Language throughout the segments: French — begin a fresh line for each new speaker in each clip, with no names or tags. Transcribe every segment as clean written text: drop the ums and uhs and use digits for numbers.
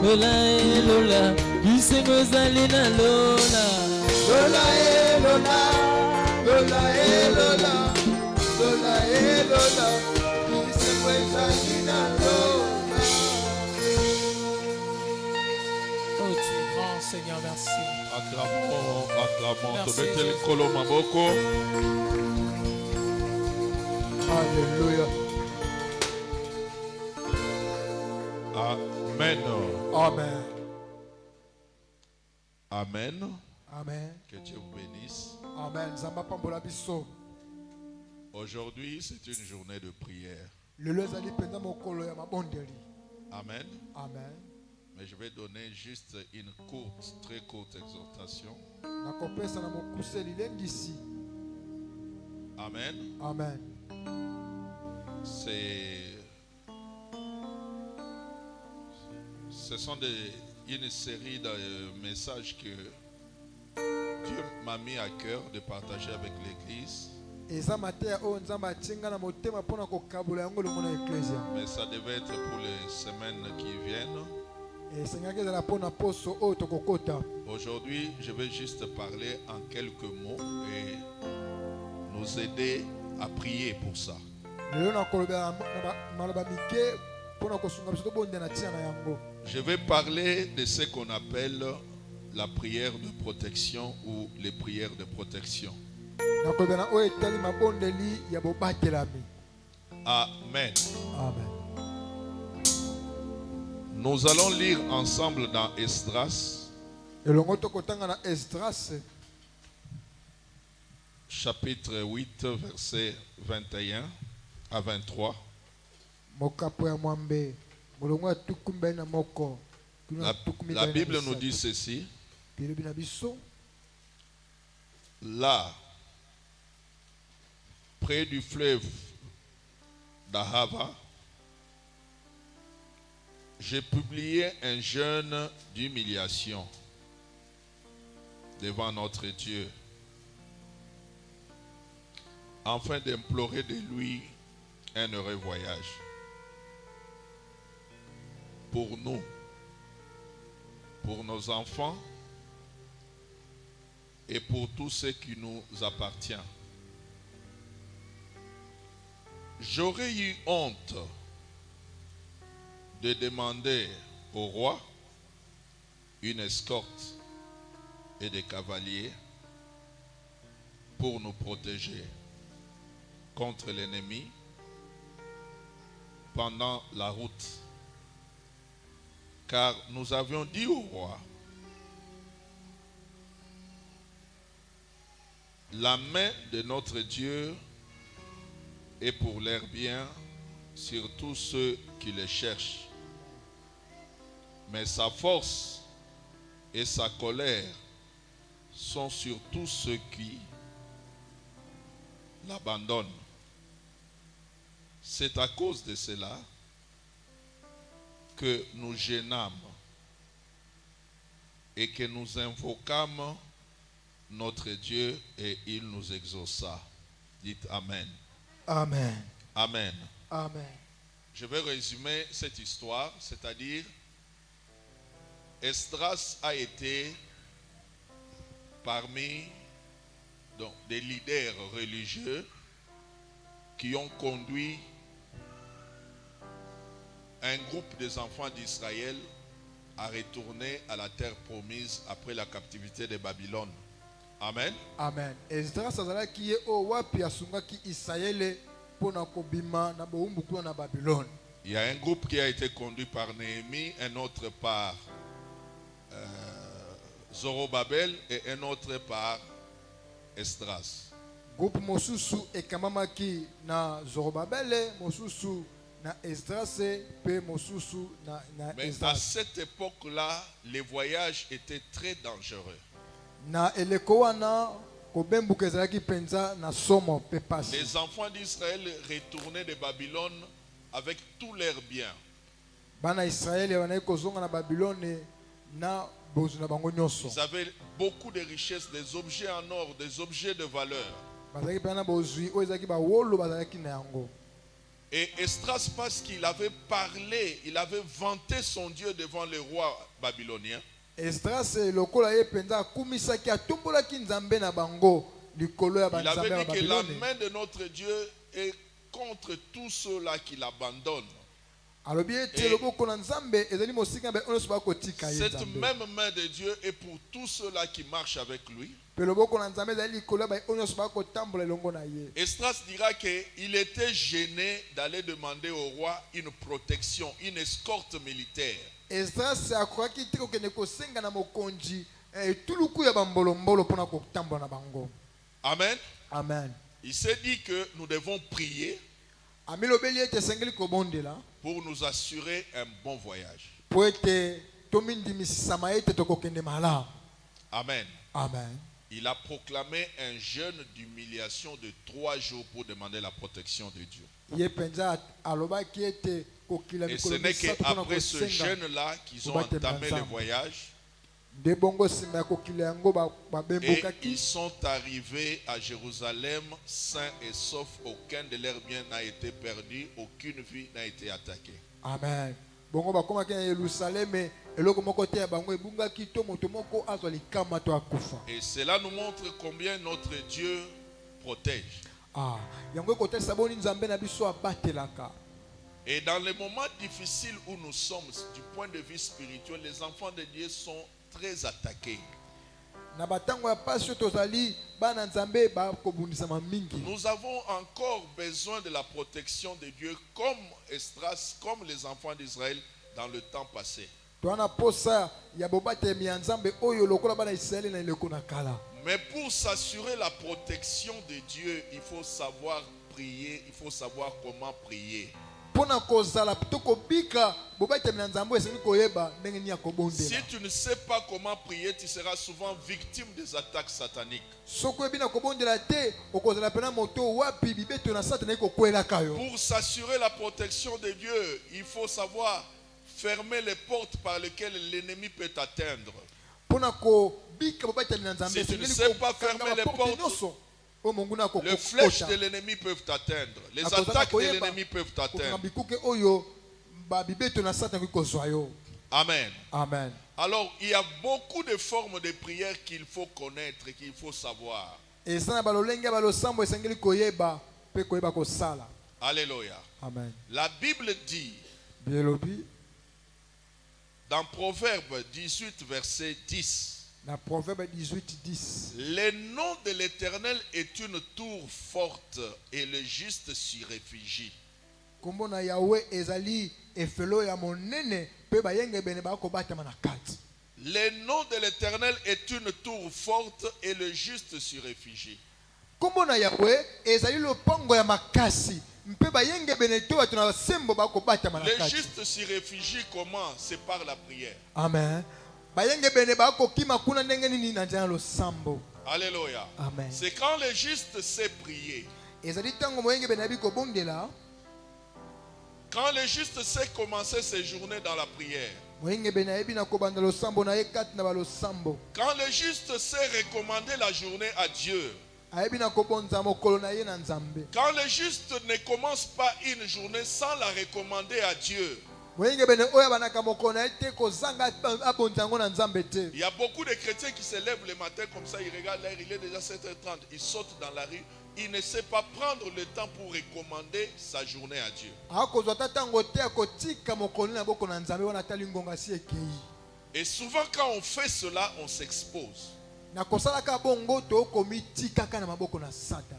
Lola Lola, Bisengo Zalina Lola.
Lola Lola, Lola Lola, Lola Lola, Bisengo Zalina Lola.
Oh, tu es grand, Seigneur, merci.
Acclamons, acclamons.
Merci,
Mettez le
Jésus.
colo maboko.
Alléluia.
Amen.
Amen.
Amen.
Amen.
Que Dieu vous bénisse.
Amen. Zamba pambola biso.
Aujourd'hui, c'est une journée de prière.
Lelo ezali penza mokolo ya mabondeli.
Amen.
Amen.
Mais je vais donner juste une courte, très courte exhortation.
Nakopesa na mokuseli lengisi.
Amen.
Amen.
Ce sont une série de messages que Dieu m'a mis à cœur de partager avec l'Église.
Mais ça
devait être pour les semaines qui viennent. Aujourd'hui, je vais juste parler en quelques mots et nous aider à prier pour ça. Je vais parler de ce qu'on appelle la prière de protection ou les prières de protection. Amen.
Amen.
Nous allons lire ensemble dans Esdras, chapitre 8, versets 21 à 23. La Bible nous dit ceci. Là, près du fleuve d'Ahava, j'ai publié un jeûne d'humiliation devant notre Dieu, afin d'implorer de lui un heureux voyage pour nous, pour nos enfants et pour tout ce qui nous appartient. J'aurais eu honte de demander au roi une escorte et des cavaliers pour nous protéger contre l'ennemi pendant la route. Car nous avions dit au roi, la main de notre Dieu est pour leur bien sur tous ceux qui le cherchent. Mais sa force et sa colère sont sur tous ceux qui l'abandonnent. C'est à cause de cela que nous gênâmes et que nous invoquâmes notre Dieu et il nous exauça. Dites Amen.
Amen.
Amen.
Amen.
Je vais résumer cette histoire, c'est-à-dire Esdras a été parmi des leaders religieux qui ont conduit un groupe des enfants d'Israël à retourner à la terre promise après la captivité de Babylone. Amen.
Amen. Esdras azalaki ye o wapi asungaki Israël pona kobima na boumbuku na Babylone.
Il y a un groupe qui a été conduit par Néhémie, un autre par Zorobabel et un autre par Esdras.
Groupe mosusu ekamamaki na Zorobabel, mosusu na Esdras pe mosusu na
Mais
Esdras.
à cette époque-là, les voyages étaient très dangereux.
Na eleko wana kobembuka ezalaki penza na somo pe pasi.
Les enfants d'Israël retournaient de Babylone avec tous leurs biens.
Bana Israël wana kozonga na Babylone na bozu na bango nyonso.
Ils avaient beaucoup de richesses, des objets en or, des objets de valeur.
Bazalaki pe na bozui o ezalaki ba wolo bazalaki na yango.
Et Esdras, parce qu'il avait parlé, il avait vanté son Dieu devant le roi babylonien.
Esdras lokola ye penza kumisaki atumbolaki nzambe na bango likolo ya
Il avait
banzambe ya
dit que la
Babylone.
main de notre Dieu est contre tous ceux-là qui l'abandonnent.
Alobi ete loboko na nzambe ezali mosika be onoso bakotika ye
Cette
nzambe.
même main de Dieu est pour tous ceux-là qui marchent avec lui.
Pe loboko na nzambe ezali likolo ya ba onoso bakotambola elongo na ye.
Esdras dira qu'il était gêné d'aller demander au roi une protection, une escorte militaire.
Esdras akokaki te kokende kosenga na mokonzi etuluku ya bambolombolo mpona kotambola na bango.
Amen.
Amen.
Il s'est dit que nous devons prier
Amilobeli ete esengeli kobondela
pour nous assurer un bon voyage.
po ete tomindimisisama ete tokokende malamu.
Amen.
Amen.
Il a proclamé un jeûne d'humiliation de 3 jours pour demander la protection de Dieu.
Ye penza alobaki ete kokila
Et ce
mikolo
n'est
misato mpona
qu'après ce
kosenga
jeûne-là qu'ils ont entamé le voyage.
nde bongo nsima ya kokila yango
Et
babembokaki.
ils sont arrivés à Jérusalem sains et saufs. Aucun de leurs biens n'a été perdu. Aucune vie n'a été attaquée.
Amen. Bongo bakomaki na Yerusaleme eloko moko te ya bango ebungaki to moto moko azwa likama to akufa.
Et cela nous montre combien notre Dieu protège.
Yango ekotelisa boni nzambe na biso abatelaka.
Et dans les moments difficiles où nous sommes, du point de vue spirituel, les enfants de Dieu sont très attaqués.
Na batango ya pasi tozali bana nzambe bakobundisama mingi.
Nous avons encore besoin de la protection de Dieu comme Esdras, comme les enfants d'Israël dans le temps passé.
Toana posa ya bobatemi ya nzambe oyo lokola bana Israeli na ileko na kala.
Mais pour s'assurer la protection de Dieu, il faut savoir prier, il faut savoir comment prier.
Pona kozala toko bika bobatemi na nzambe esengeli koyeba ndenge ni ya
Si
kobondela.
tu ne sais pas comment prier, tu seras souvent victime des attaques sataniques.
Soko ebina kobondela te okozala pena moto wapi bibeto na satana ekokwelaka yo.
Pour s'assurer la protection de Dieu, il faut savoir fermer les portes par lesquelles l'ennemi peut t'atteindre.
Pona ko bika bobatemi na nzambe
Si tu ne
esengeli
sais pas
kokanga
fermer les
baporte
portes,
nyonso o monguna ako
Les flèches de l'ennemi peuvent t'atteindre. Les attaques de l'ennemi peuvent t'atteindre.
bikuke oyo ba bibeto na satana kozwa yo.
Amen.
Amen.
Alors, il y a beaucoup de formes de prière qu'il faut connaître et qu'il faut savoir.
Esana balolenge balosambo esengeli koyeba pe koyeba kosala.
Alléluia.
Amen.
La Bible dit
Bielobi
dans Proverbe 18, verset 10,
na Proverbe 18:10.
le nom de l'Éternel est une tour forte et le juste s'y réfugie.
Kombo na Yahweh ezali efelo ya monene pe bayenge bene bakobatama na kati.
Le nom de l'Éternel est une tour forte et le juste s'y réfugie.
Kombo na Yahweh ezali lopango ya makasi mpe bayenge bene to bato na sembo bakobatama na
Le
kati.
juste s'y réfugie comment? C'est par la prière.
Amen. Bayenge bene bakokima kuna ndenge nini na njana losambo.
Alléluia.
Amen.
C'est quand le juste sait prier.
Ezali tango moyenge bene abi kobondela.
Quand le juste sait commencer ses journées dans la prière.
Moyenge bene ebi na kobanda losambo na ekati na balosambo.
Quand le juste sait recommander la journée à Dieu.
Ayebi na kobonza mokolo na ye na nzambe.
Quand le juste ne commence pas une journée sans la recommander à Dieu.
Moyenge bene oya banaka mokolo na ete kozanga abonza yango na nzambe te.
Il y a beaucoup de chrétiens qui se lèvent le matin comme ça, ils regardent l'heure, il est déjà 7h30, ils sautent dans la rue, ils ne savent pas prendre le temps pour recommander sa journée à Dieu.
Akozwa tatango te akotika mokolo na boko na nzambe wana tali ngonga si ekei.
Et souvent quand on fait cela, on s'expose.
Na kosalaka bongo to komitikaka na maboko na Satana.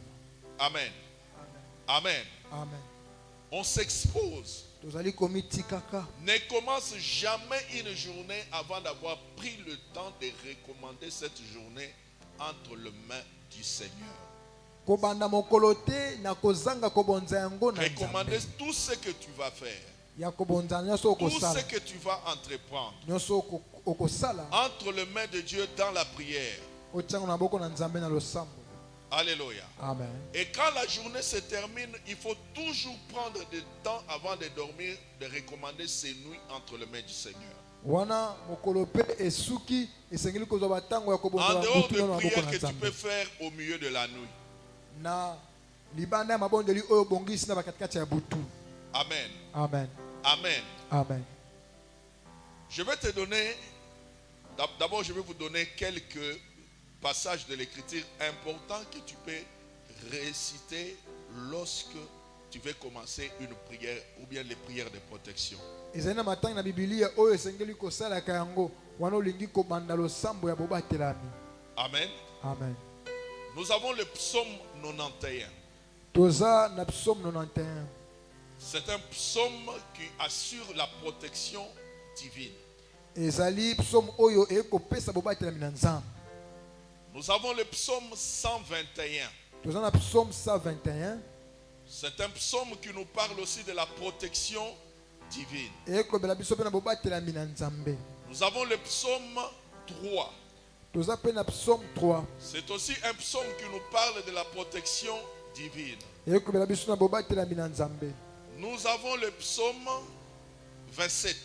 Amen. Amen.
Amen.
On s'expose.
Tozali komitikaka.
Ne commence jamais une journée avant d'avoir pris le temps de recommander cette journée entre les mains du Seigneur.
Kobanda mokolo te na kozanga kobonza yango na
Recommander
nzambe.
tout ce que tu vas faire.
Ya kobonza nyonso
Tout
okosala.
ce que tu vas entreprendre.
Nyonso okosala.
Entre les mains de Dieu dans la prière.
Otiango na boko na nzambe na losambo.
Alléluia.
Amen.
Et quand la journée se termine, il faut toujours prendre du temps avant de dormir, de recommander ses nuits entre les mains du Seigneur.
Wana mokolo pe esuki esengeli kozwa batango ya kobonza
En dehors
butu
de
na boko
prières
na
que tu peux
nzambe.
faire au milieu de la nuit.
Na libanda ya mabondeli oyo bongisi na bakatikati ya butu.
Amen.
Amen.
Amen.
Amen.
Je vais te donner, d'abord je vais vous donner quelques passages de l'écriture importants que tu peux réciter lorsque tu veux commencer une prière ou bien les prières de protection.
ezali na matangi na bibilia oyo esengeli kosalaka yango wana olingi kobanda losambo ya bobatelami.
Amen.
Amen.
Nous avons le psaume 91.
Toza na psaume 91.
C'est un psaume qui assure la protection divine.
ezali psaume oyo ekopesa bobatelami na nzambe.
Nous avons le psaume 121.
Toza na psaume 121.
C'est un psaume qui nous parle aussi de la protection divine.
ekobela biso mpe na bobatelami na nzambe.
Nous avons le psaume 3.
Toza mpe na psaume 3.
C'est aussi un psaume qui nous parle de la protection divine.
ekobela biso na bobatelami na nzambe.
Nous avons le psaume 27.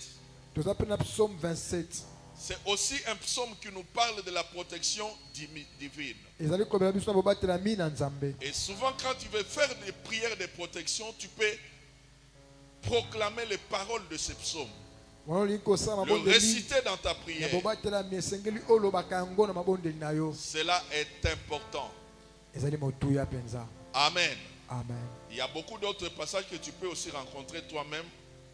Toza mpe na psaume 27.
C'est aussi un psaume qui nous parle de la protection divine.
ezali kobela biso na bobatelami na nzambe.
Et souvent quand tu veux faire des prières de protection, tu peux proclamer les paroles de ce psaume.
wana olingi kosala
Le
mabondeli
réciter dans ta
ya
prière.
bobatelami esengeli olobaka yango na mabondeli na yo.
Cela est important.
ezali motuya mpenza.
Amen.
Amen.
Il y a beaucoup d'autres passages que tu peux aussi rencontrer toi-même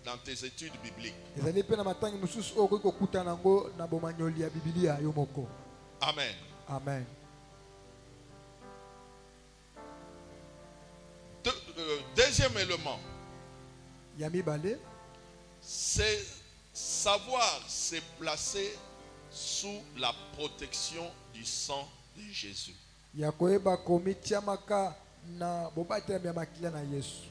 dans tes études bibliques.
ezali mpe na matangi mosusu oyo okoki kokutana yango na bomanyoli ya bibilia yo moko.
Amen.
Amen.
Deuxième élément,
ya mibale
c'est savoir se placer sous la protection du sang de Jésus.
ya koyeba komitiamaka na bobatelami ya makila na yesu.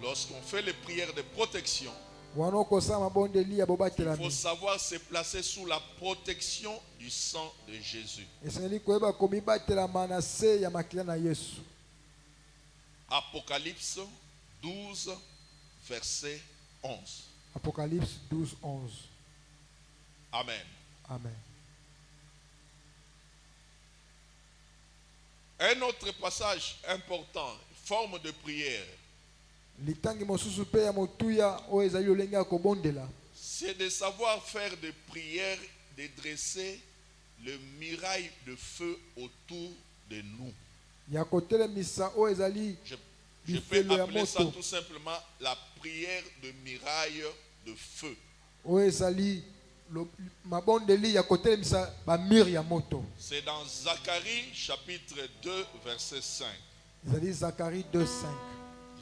Lorsqu'on fait les prières de protection,
wana okosala mabondeli ya
il faut
bobatelami
savoir se placer sous la protection du sang de Jésus.
esengeli koyeba komibatelama na se ya makila na yesu.
Apocalypse 12, verset 11.
Apocalypse 12, 11.
Amen.
Amen.
Un autre passage important, forme de prière,
litangi mosusu mpe ya motuya oyo ezali lolenge ya kobondela
c'est de savoir faire des prières, de dresser le muraille de feu autour de nous.
ya kotelemisa oyo ezali
Je peux
bifelo ya
appeler ça
moto
tout simplement la prière de muraille de feu.
oyo ezali mabondeli ya kotelemisa bamire ya moto.
C'est dans Zacharie chapitre 2 verset 5.
ezali Zacharie 2, 5.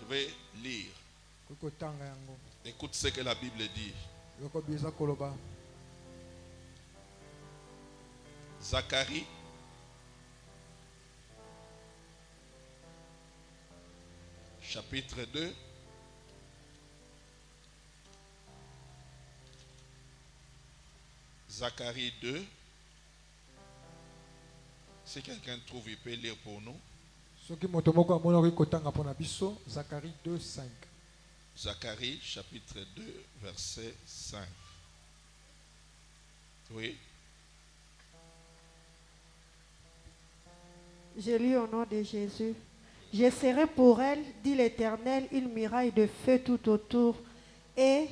Je vais lire.
Koki kotanga yango
Écoute ce que la Bible dit.
yokobieza koloba.
Zacharie chapitre 2 Zacharie 2. Si quelqu'un trouve, il peut lire pour nous.
soki moto moko amoni okoki kotanga mpo na biso. Zacharie 2, 5.
Zacharie chapitre 2 verset 5. Oui.
Je lis au nom de Jésus. Je serai pour elle, dit l'Éternel, une muraille de feu tout autour, et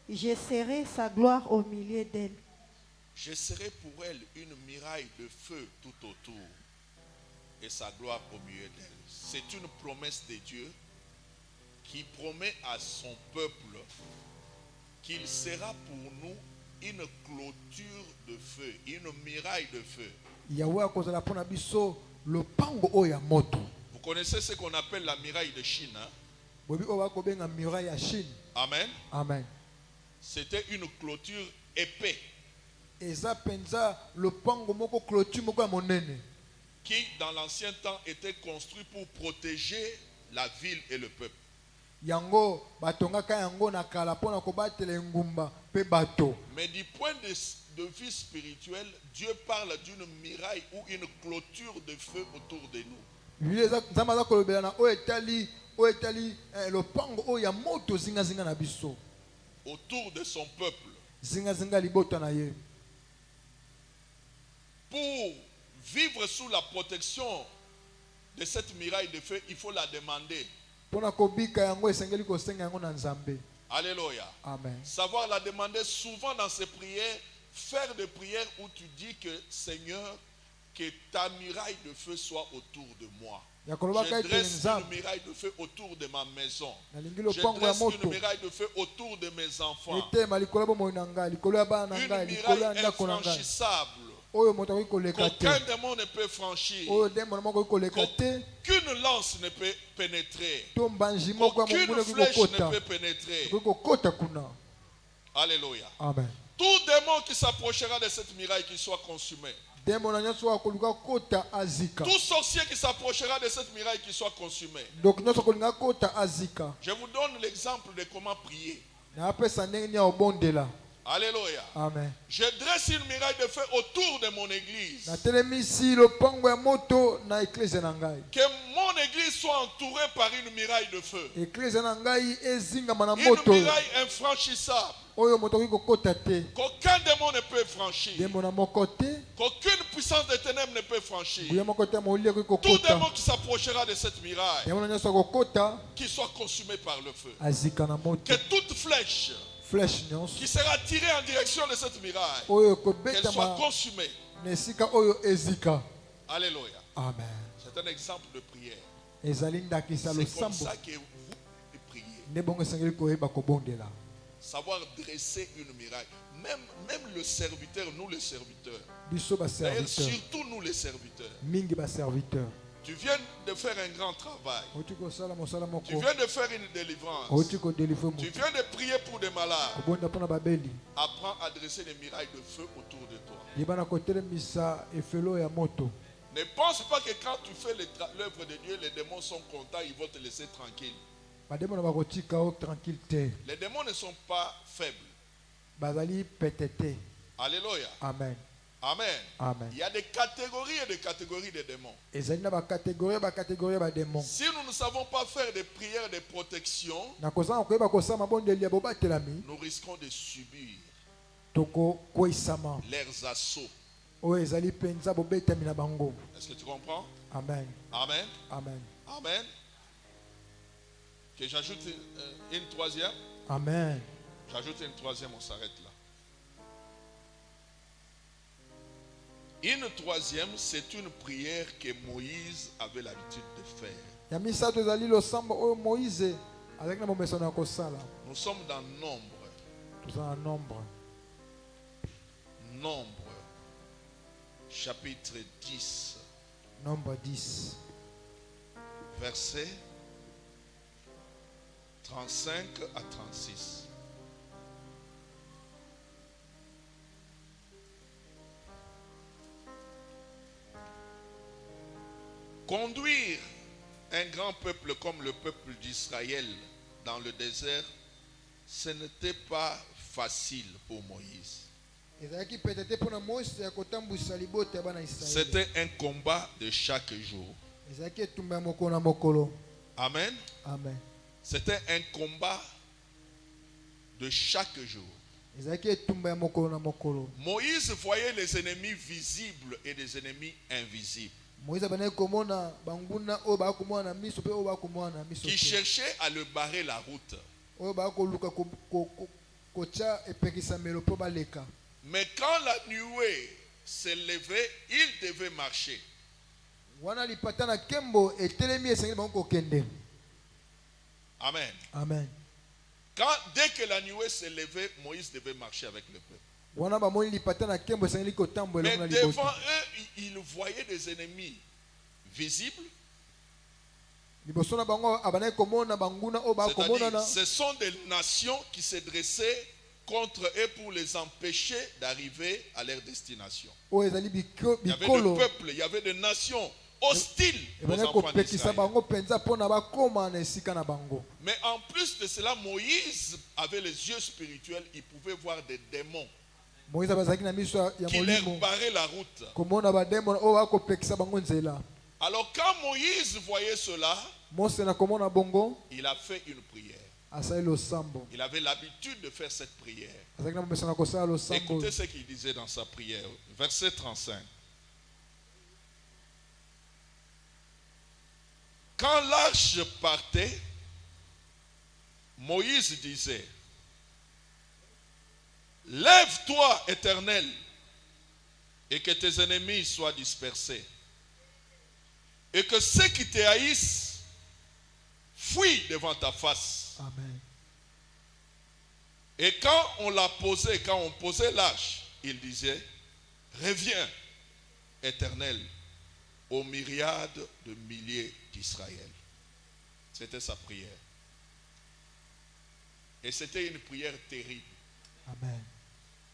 je serai sa gloire au milieu d'elle.
Je serai pour elle une muraille de feu tout autour et sa gloire au milieu d'elle. C'est une promesse de Dieu qui promet à son peuple qu'il sera pour nous une clôture de feu, une muraille de feu.
yawe akozala mpo na biso lopango oyo ya moto.
Vous connaissez ce qu'on appelle la muraille de Chine, hein?
bobi oyo bakobenga muraille ya Chine.
Amen.
Amen.
C'était une clôture épais
eza penza lopango moko clôture moko ya monene
qui dans l'ancien temps était construit pour protéger la ville et le peuple.
yango batongaka yango na kala mpona kobatela engumba mpe bato.
Mais du point de vue spirituel, Dieu parle d'une muraille ou une clôture de feu autour de nous.
Biblia nzambe aza kolobela na oyo etali lopango oyo ya moto zingazinga na biso.
Autour de son peuple.
Zingazinga libota na ye.
Pour vivre sous la protection de cette muraille de feu, il faut la demander.
Pona kobika yango esengeli kosenga yango na Nzambe.
Alléluia.
Amen.
Savoir la demander souvent dans ses prières, faire des prières où tu dis que Seigneur, que ta muraille de feu soit autour de moi. Je dresse une muraille de feu autour de ma maison. Je dresse une muraille de feu autour de mes enfants. Une muraille infranchissable qu'aucun démon ne peut franchir, qu'aucune lance ne peut pénétrer, qu'aucune flèche ne peut pénétrer. Alléluia.
Amen.
Tout démon qui s'approchera de cette muraille qui soit consumé. Tout sorcier qui s'approchera de cette muraille qui soit consumé. Je vous donne l'exemple de comment prier. Alléluia.
Amen.
Je dresse une muraille de feu autour de mon église. Que mon église soit entourée par une muraille de feu. Une muraille infranchissable. Qu'aucun démon ne peut franchir. Qu'aucune puissance des ténèbres ne peut franchir. Tout démon qui s'approchera de cette muraille, qui soit consumé par le feu. Que toute flèche qui sera tirée en direction de cette muraille, qu'elle soit consumée. Alléluia.
Amen.
C'est un exemple de prière.
C'est
comme ça que vous priez. Savoir dresser une muraille. Même le serviteur, nous les serviteurs. D'ailleurs, surtout nous les serviteurs. Tu viens de faire un grand travail. Tu viens de faire une délivrance. Tu viens de prier pour des malades. Apprends à dresser des murailles de feu autour de toi. Ne pense pas que quand tu fais l'œuvre de Dieu, les démons sont contents, ils vont te laisser tranquille. Les démons ne sont pas faibles. Alléluia.
Amen.
Amen.
Amen.
Il y a des catégories et des catégories de démons. Si nous ne savons pas faire des prières de protection, nous risquons de subir leurs assauts. Est-ce que tu comprends?
Amen.
Amen.
Amen.
Amen. Que j'ajoute une troisième?
Amen.
J'ajoute une troisième, on s'arrête là. Une troisième, c'est une prière que Moïse avait l'habitude de faire. Nous sommes dans Nombre. Nombre, chapitre 10.
Nombre 10.
Versets 35 à 36. Conduire un grand peuple comme le peuple d'Israël dans le désert, ce n'était pas facile pour Moïse. C'était un combat de chaque jour. Amen.
Amen.
C'était un combat de chaque jour. Moïse voyait les ennemis visibles et les ennemis invisibles qui cherchaient à le barrer la route. Mais quand la nuée s'élevait, il devait marcher. Amen.
Amen.
Dès que la nuée s'élevait, Moïse devait marcher avec le peuple. Mais devant eux, ils voyaient des ennemis visibles. C'est-à-dire, ce sont des nations qui se dressaient contre eux pour les empêcher d'arriver à leur destination. Il y avait des peuples, il y avait des nations hostiles aux enfants d'Israël. Mais en plus de cela, Moïse avait les yeux spirituels, il pouvait voir des démons qui leur barraient la route. Alors quand Moïse voyait cela, il a fait une prière. Il avait l'habitude de faire cette prière. Écoutez ce qu'il disait dans sa prière. Verset 35. Quand l'arche partait, Moïse disait, lève-toi, Éternel, et que tes ennemis soient dispersés, et que ceux qui te haïssent fuient devant ta face.
Amen.
Et quand on posait l'arche, il disait, reviens, Éternel, aux myriades de milliers d'Israël. C'était sa prière. Et c'était une prière terrible.
Amen.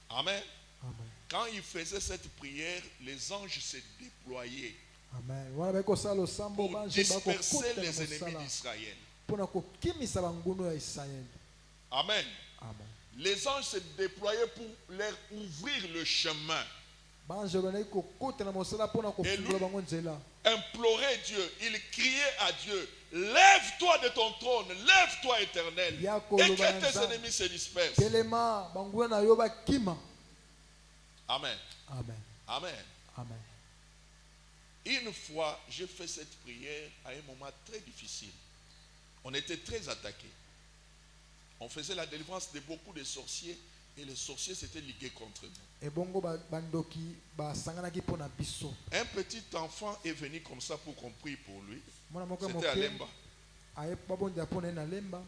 Amen.
Amen.
Quand il faisait cette prière, les anges se déployaient
Amen. Wana beko sala losambo
pour
banze bako
disperser
kota
les
na
ennemis
mosala
d'Israël.
pona kokimisa banguno ya Israël.
Amen.
Amen.
Les anges se déployaient pour leur ouvrir le chemin.
Banze bana ko kota na mosala pona ko
Et
fungula
lui-
bango nzela.
Implorer Dieu, il criait à Dieu, lève-toi de ton trône, lève-toi Éternel, et que tes ennemis se dispersent.
Telema banguno na yo bakima.
Amen.
Amen.
Amen.
Amen.
Une fois, j'ai fait cette prière à un moment très difficile. On était très attaqués. On faisait la délivrance de beaucoup de sorciers et les sorciers s'étaient ligués contre nous.
Et bongo bandoki ba sanganaki pona biso.
Un petit enfant est venu comme ça pour qu'on prie pour lui.
Mwana moko
C'était à
moke
Lemba.
aye babonja pona na lemba.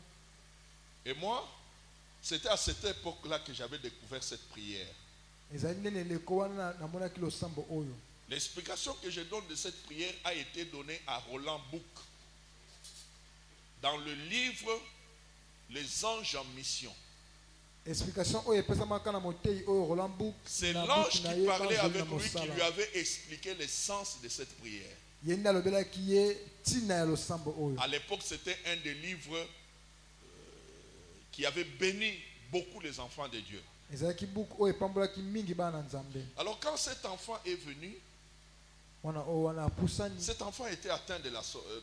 Et moi, c'était à cette époque-là que j'avais découvert cette prière.
Ezali nene leko wana na mona kilo sambo oyo.
L'explication que je donne de cette prière a été donnée à Roland Bouc dans le livre Les anges en mission.
Explication oyo epesamaka na motei oyo Roland Book.
C'est l'ange qui parlait avec lui qui lui avait expliqué le sens de cette prière.
Yenda lobela kiye tina ya losambo oyo.
À l'époque, c'était un des livres qui avait béni beaucoup les enfants de Dieu.
Ezalaki book oyo epambolaki mingi bana nzambe.
Alors quand cet enfant est venu,
Wana o wana pusani
cet enfant était atteint de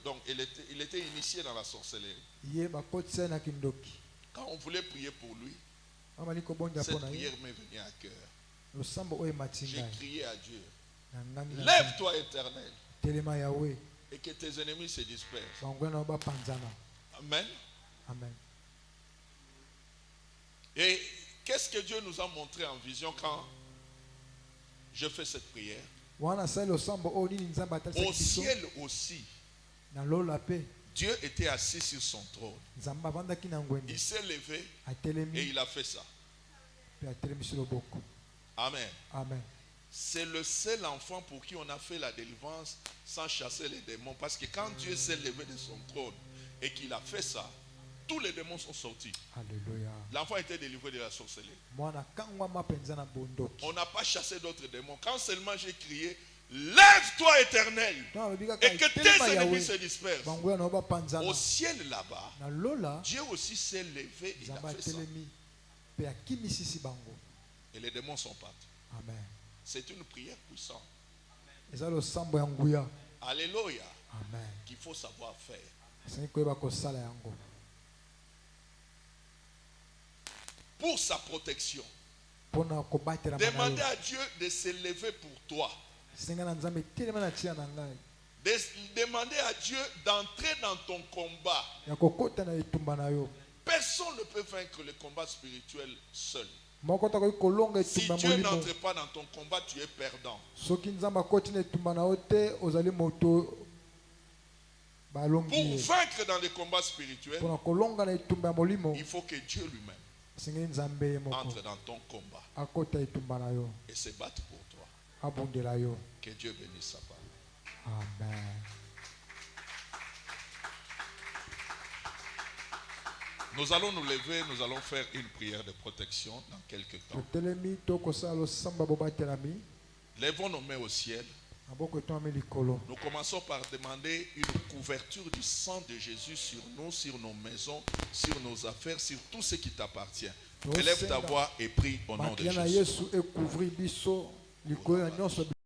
donc il était initié dans la sorcellerie.
ye bakotisa na kindoki.
Quand on voulait prier pour lui,
Mama liko bonja
cette
pona ye.
prière m'est venue à cœur.
Losambo oyo
J'ai
matinga.
crié à Dieu,
Na ngani na
lève-toi Éternel,
telema yawe.
et que tes ennemis se dispersent.
Bangwana ba panzana.
Amen.
Amen.
Et qu'est-ce que Dieu nous a montré en vision quand je fais cette prière?
Wana sa losambo oyo nini nzambe atalisa
Au
biso.
ciel aussi,
Na lola pe
Dieu était assis sur son trône.
nzambe avandaki na ngwende.
Il s'est levé et
Atelemi
il a fait ça.
pe atelemisi loboko.
Amen.
Amen.
C'est le seul enfant pour qui on a fait la délivrance sans chasser les démons. Parce que quand Dieu s'est levé de son trône et qu'il a fait ça, tous les démons sont sortis.
Alléluia.
L'enfant était délivré de la sorcellerie.
Mwana kangwa mapenza na bondoki.
On n'a pas chassé d'autres démons. Quand seulement j'ai crié, lève-toi Éternel,
Na lobi kaka
et que
telema
tes
yawe.
ennemis se dispersent.
Bangwana na ba panzana.
Au ciel là-bas,
Na lola
Dieu aussi s'est levé et il
nzambe
a fait ça.
atelemi pe akimisisi bango.
Et les démons sont partis.
Amen.
C'est une prière puissante.
Eza losambo ya nguya.
Alléluia.
Amen.
Qu'il faut savoir faire.
Asengi koyeba kosala yango.
Pour sa protection.
Pona kobatela mana
Demandez
yo.
à Dieu de se lever pour toi.
Senga na nzambe telema na tia na ngai.
Demandez à Dieu d'entrer dans ton combat.
Ya kokota na etumba na yo.
Personne ne peut vaincre le combat spirituel seul.
Moko ta koyi kolonga
Si
etumba
Dieu
molimo.
n'entre pas dans ton combat, tu es perdant.
Soki nzambe akoti na etumba na yo te ozali moto balongi
Pour
ye.
vaincre dans le combat spirituel,
Pona kolonga na etumba ya molimo.
il faut que Dieu lui-même
Sengi nzambe ye moko.
entre dans ton combat
Akota etumba na yo.
et se batte pour toi.
Abundela yo.
Que Dieu bénisse sa parole.
Amen.
Nous allons nous lever, nous allons faire une prière de protection dans quelques temps.
Totelemi tokosala losamba bobatelami.
Lèvons nos mains au ciel.
Maboko etomami likolo.
Nous commençons par demander une couverture du sang de Jésus sur nous, sur nos maisons, sur nos affaires, sur tout ce qui t'appartient. Élève ta voix et prie au nom de
Makila na
Jésus.
Yesu ekouvri biso likolo ya nyonso